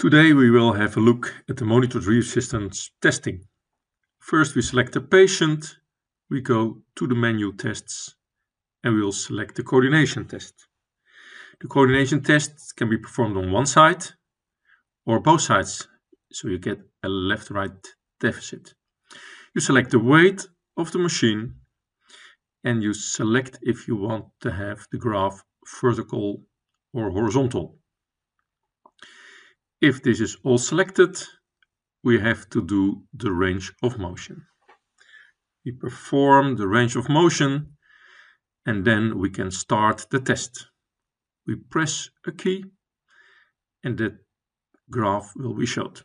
Today we will have a look at the monitored resistance testing. First we select the patient, we go to the menu tests, and we will select the coordination test. The coordination test can be performed on one side or both sides, so you get a left-right deficit. You select the weight of the machine and you select if you want to have the graph vertical or horizontal. If this is all selected, we have to do the range of motion. We perform the range of motion and then we can start the test. We press a key and the graph will be showed.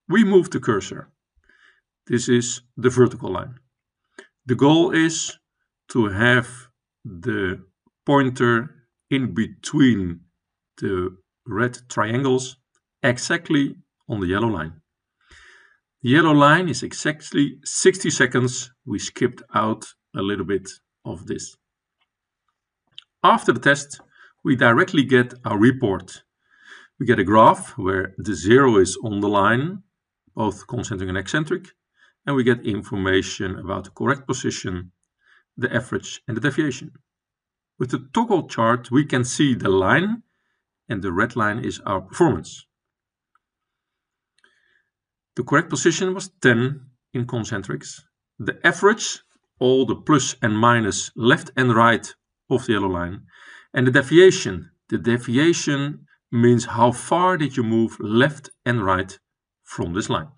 We move the cursor. This is the vertical line. The goal is to have the pointer in between the red triangles exactly on the yellow line. The yellow line is exactly 60 seconds. We skipped out a little bit of this. After the test, we directly get our report. We get a graph where the 0 is on the line, both concentric and eccentric, and we get information about the correct position, the average and the deviation. With the toggle chart, we can see the line, and the red line is our performance. The correct position was 10 in concentrics. The average, all the plus and minus left and right of the yellow line. And the deviation means how far did you move left and right from this line.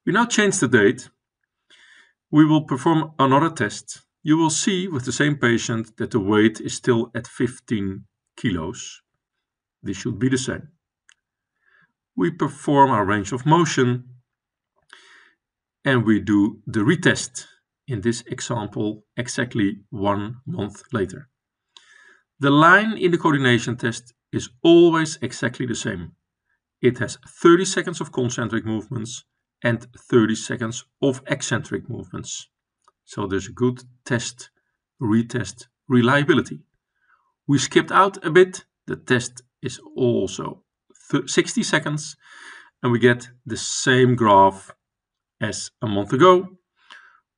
We now change the date. We will perform another test. You will see with the same patient that the weight is still at 15 kilos. This should be the same. We perform our range of motion and we do the retest, in this example exactly 1 month later. The line in the coordination test is always exactly the same. It has 30 seconds of concentric movements and 30 seconds of eccentric movements. So there's a good test, retest reliability. We skipped out a bit. The test is also 60 seconds and we get the same graph as a month ago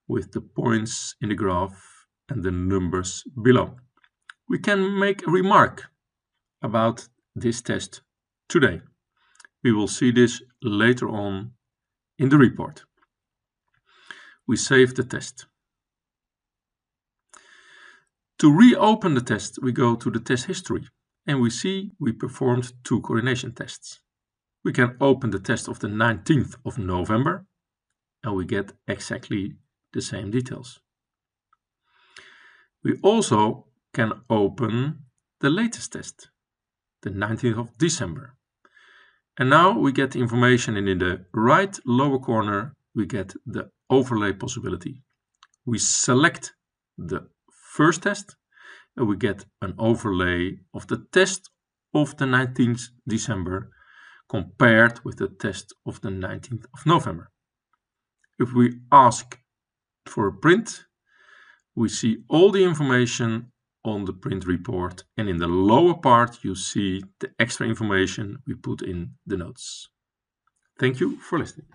with the points in the graph and the numbers below. We can make a remark about this test today. We will see this later on in the report. We save the test. To reopen the test, we go to the test history. And we see we performed 2 coordination tests. We can open the test of the 19th of November and we get exactly the same details. We also can open the latest test, the 19th of December. And now we get the information, and in the right lower corner we get the overlay possibility. We select the first test and we get an overlay of the test of the 19th December compared with the test of the 19th of November. If we ask for a print, we see all the information on the print report, and in the lower part you see the extra information we put in the notes. Thank you for listening.